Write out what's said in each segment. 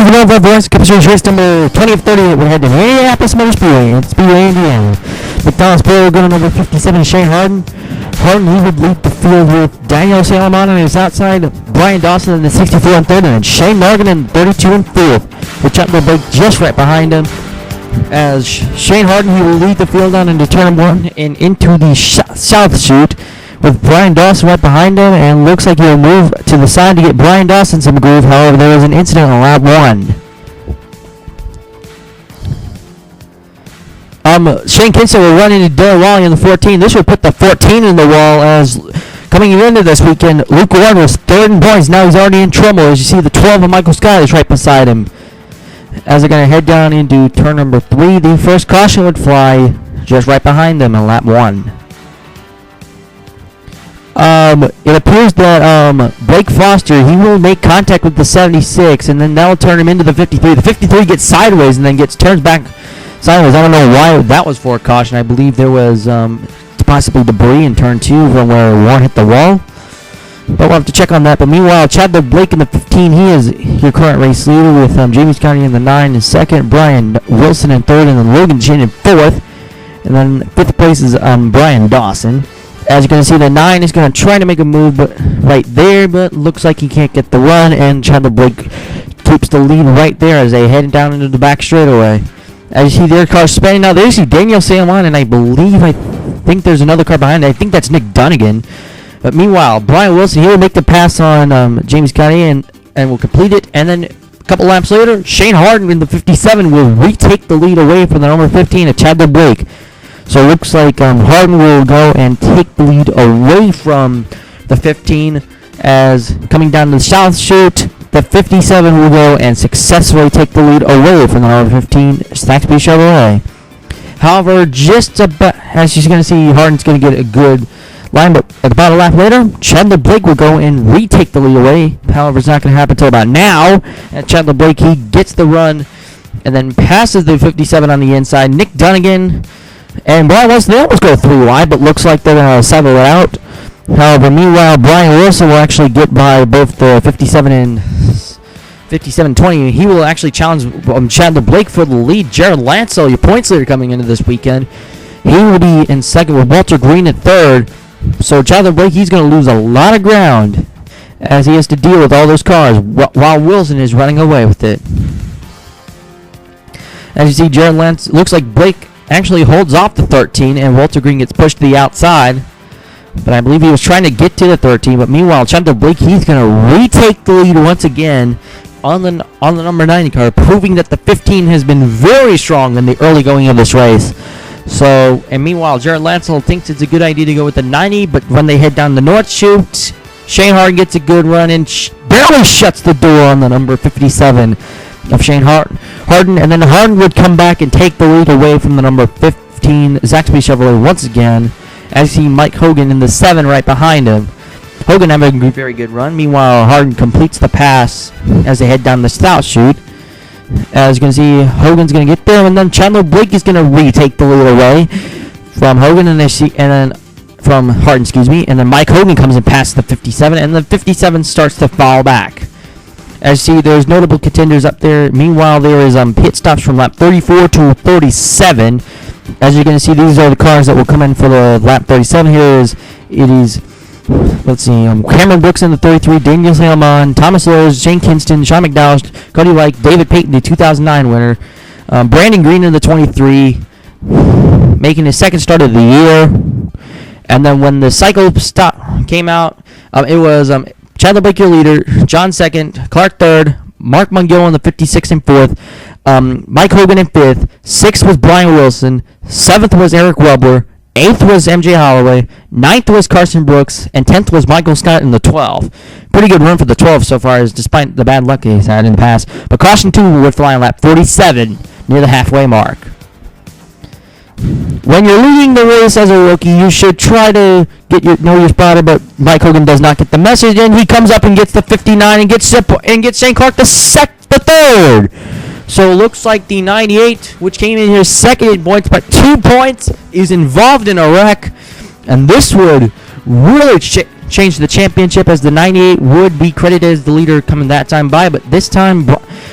is the NOVAR Verizon Cup race number 20 of 38. We're heading to Indianapolis Motor Speedway. It's Speedway, Indiana. McDonald's Pro going number 57, Shane Harden. Harden, he would lead the field with Daniel Salomon on his outside, Brian Dawson in the 64 and third, and Shane Nargon in 32 and fourth. With Chuck Blake just right behind him. As Shane Harden, he will lead the field on into turn one and into the south chute, with Brian Dawson right behind him, and looks like he'll move to the side to get Brian Dawson some groove. However, there was an incident on lap one. Shane Kinsey will run into Darryl Wally in the 14. This will put the 14 in the wall, as coming into this weekend, Luke Warren was third in points. Now he's already in trouble, as you see the 12 of Michael Scott is right beside him. As they're going to head down into turn number 3, the first caution would fly just right behind them in lap 1. It appears that Blake Foster, he will make contact with the 76, and then that will turn him into the 53. The 53 gets sideways and then turns back sideways. I don't know why that was for a caution. I believe there was possibly debris in turn 2 from where Warren hit the wall. But we'll have to check on that. But meanwhile, Chad Blake in the 15, he is your current race leader, with James County in the 9 in second, Brian Wilson in third, and then Logan Chin in fourth. And then fifth place is Brian Dawson. As you're going to see, the 9 is going to try to make a move right there, but looks like he can't get the run, and Chad Blake keeps the lead right there as they head down into the back straightaway. As you see their car spinning now, there you see Daniel Salomon, and I think there's another car behind it. I think that's Nick Dunnigan. But meanwhile, Brian Wilson, he will make the pass on James County and will complete it. And then a couple laps later, Shane Harden in the 57 will retake the lead away from the number 15 at Chad Blake. So it looks like Harden will go and take the lead away from the 15, as coming down the south chute, the 57 will go and successfully take the lead away from the number 15, Saxby Chevrolet. However, just about, as you're going to see, Harden's going to get a good line, but about a lap later, Chad Blake will go and retake the lead away. However, it's not going to happen until about now. And Chad Blake, he gets the run and then passes the 57 on the inside. Nick Dunnigan and Brian Wilson, they almost go 3 wide, but looks like they're going to settle it out. However, meanwhile, Brian Wilson will actually get by both the 57 and 57-20. He will actually challenge Chad Blake for the lead. Jared Lancel, your points leader coming into this weekend, he will be in second with Walter Green at third. So Chad Blake, he's going to lose a lot of ground as he has to deal with all those cars while Wilson is running away with it. As you see, Jared Lance, looks like Blake actually holds off the 13, and Walter Green gets pushed to the outside. But I believe he was trying to get to the 13. But meanwhile, Chad Blake, he's going to retake the lead once again on the number 90 car, proving that the 15 has been very strong in the early going of this race. So, and meanwhile, Jared Lancel thinks it's a good idea to go with the 90, but when they head down the north chute, Shane Harden gets a good run and barely shuts the door on the number 57 of Shane Harden, and then Harden would come back and take the lead away from the number 15 Zaxby Chevrolet once again, as you see Mike Hogan in the 7 right behind him. Hogan having a very good run. Meanwhile, Harden completes the pass as they head down the south chute. As you can see, Hogan's going to get there, and then Chad Blake is going to retake the lead away from Hogan, and then from Harden, and then Mike Hogan comes and passes the 57, and the 57 starts to fall back. As you see, there's notable contenders up there. Meanwhile, there is pit stops from lap 34 to 37. As you're going to see, these are the cars that will come in for the lap 37. Let's see, Cameron Brooks in the 33, Daniel Salomon, Thomas Lowes, Shane Kinston, Sean McDowell, Cody White, David Payton, the 2009 winner, Brandon Green in the 23, making his second start of the year. And then when the cycle came out, it was Chad Blake, your leader, John second, Clark third, Mark Mungill in the 56th and 4th, Mike Hogan in 5th, 6th was Brian Wilson, 7th was Eric Webler, 8th was MJ Holloway, 9th was Carson Brooks, and 10th was Michael Scott in the 12. Pretty good run for the 12 so far, despite the bad luck he's had in the past. But caution 2 would fly on lap 47 near the halfway mark. When you're leading the race as a rookie, you should try to know your spotter, but Mike Hogan does not get the message, and he comes up and gets the 59 and gets Shane Clark the third. So it looks like the 98, which came in here second in points, but 2 points, is involved in a wreck. And this would really change the championship, as the 98 would be credited as the leader coming that time by, but this time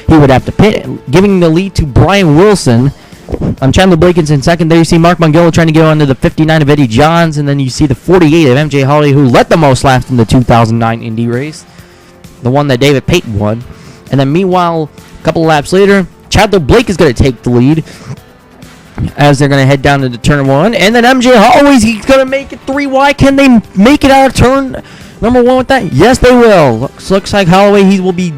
he would have to pit, giving the lead to Brian Wilson. Chandler Blaken's in second. There you see Mark Mongillo trying to go under the 59 of Eddie Johns, and then you see the 48 of MJ Holloway, who led the most laps in the 2009 Indy race, the one that David Payton won. And then meanwhile, a couple of laps later, Chandler Blake is going to take the lead as they're going to head down into turn 1. And then MJ Holloway, he's going to make it 3 wide. Can they make it out of turn number 1 with that? Yes, they will. Looks like Holloway, he will be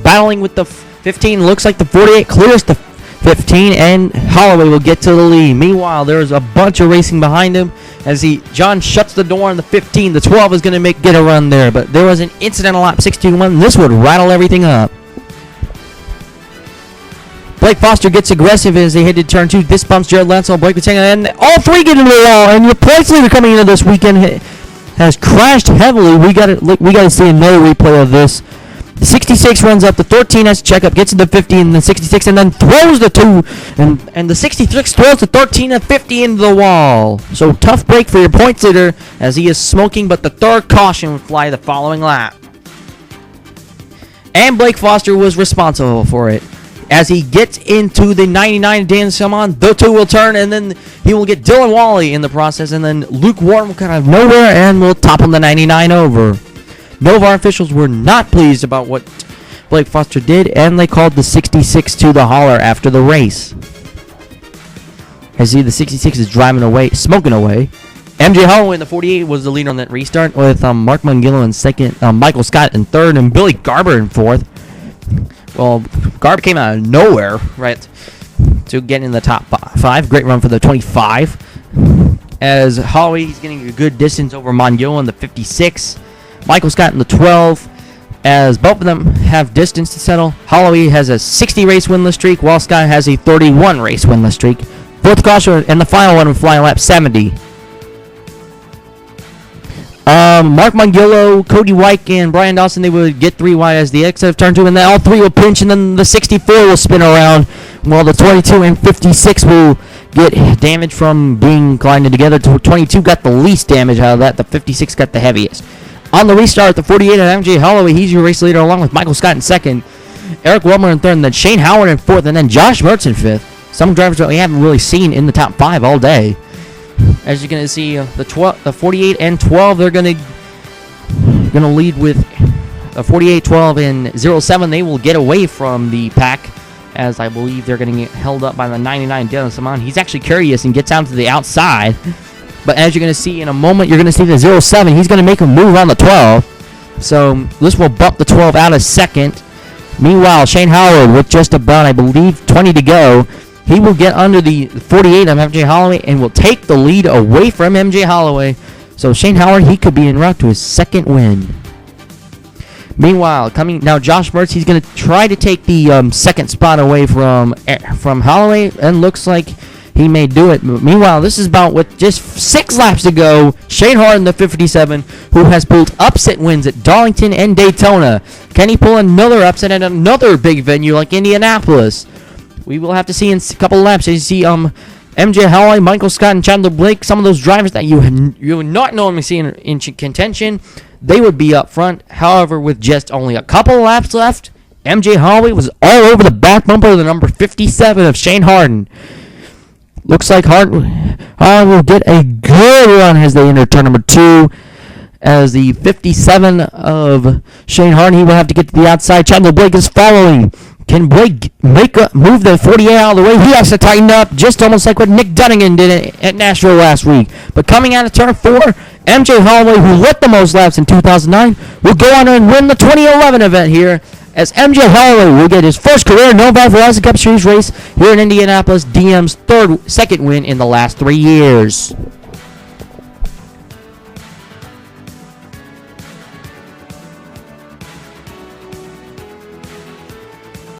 battling with the 15. Looks like the 48 clears the 15, and Holloway will get to the lead. Meanwhile, there's a bunch of racing behind him as John shuts the door on the 15. The 12 is going to get a run there, but there was an incident on lap 61. This would rattle everything up. Blake Foster gets aggressive as they head to turn 2. This bumps Jared Lansell, Blake Patanga, and all 3 get into the wall. And your points leader coming into this weekend has crashed heavily. We got to see another replay of this. The 66 runs up, the 13 has to check up, gets into 50 and the 66, and then throws the 2, and the 66 throws the 13 and 50 into the wall. So tough break for your points leader as he is smoking, but the third caution would fly the following lap. And Blake Foster was responsible for it. As he gets into the 99 Dan Simon, the 2 will turn, and then he will get Dylan Wally in the process, and then Luke Warren will come out of nowhere and will topple the 99 over. NOVAR officials were not pleased about what Blake Foster did, and they called the 66 to the holler after the race. As the 66 is driving away, smoking away. MJ Holloway in the 48 was the leader on that restart, with Mark Mongillo in second, Michael Scott in third, and Billy Garber in fourth. Well, Garber came out of nowhere, right, to get in the top 5. Great run for the 25. As Holloway, he's getting a good distance over Mongillo in the 56. Michael Scott in the 12, as both of them have distance to settle. Holloway has a 60 race winless streak, while Scott has a 31 race winless streak. Fourth caution and the final one will fly on lap 70. Mark Mongillo, Cody White, and Brian Dawson, they would get 3 wide as the exit of turn 2, and then all 3 will pinch, and then the 64 will spin around, while the 22 and 56 will get damage from being collided together. 22 got the least damage out of that. The 56 got the heaviest. On the restart, the 48 of MJ Holloway, he's your race leader along with Michael Scott in second, Eric Wilmer in third, and then Shane Howard in fourth, and then Josh Mertz in fifth. Some drivers that we haven't really seen in the top 5 all day. As you're going to see, the 48 and 12, they're going to lead with a 48, 12, and 07. They will get away from the pack, as I believe they're going to get held up by the 99 Dylan Simon. He's actually curious and gets out to the outside. But as you're going to see in a moment, you're going to see the 07. He's going to make a move on the 12. So this will bump the 12 out of second. Meanwhile, Shane Howard with just about, I believe, 20 to go. He will get under the 48 of MJ Holloway and will take the lead away from MJ Holloway. So Shane Howard, he could be en route to his second win. Meanwhile, coming now, Josh Mertz, he's going to try to take the second spot away from Holloway, and looks like he may do it. Meanwhile, this is about with just 6 laps to go. Shane Harden, the 57, who has pulled upset wins at Darlington and Daytona. Can he pull another upset at another big venue like Indianapolis? We will have to see in a couple of laps. As you see MJ Holloway, Michael Scott, and Chandler Blake, some of those drivers that you would not normally see in contention, they would be up front. However, with just only a couple of laps left, MJ Holloway was all over the back bumper of the number 57 of Shane Harden. Looks like Harden will get a good run as they enter turn number 2. As the 57 of Shane Harden, he will have to get to the outside. Chandler Blake is following. Can Blake move the 48 out of the way? He has to tighten up, just almost like what Nick Dunnigan did at Nashville last week. But coming out of turn 4, MJ Holloway, who led the most laps in 2009, will go on and win the 2011 event here, as MJ Holloway will get his first career NOVAR Verizon Cup Series race here in Indianapolis, DM's second win in the last 3 years.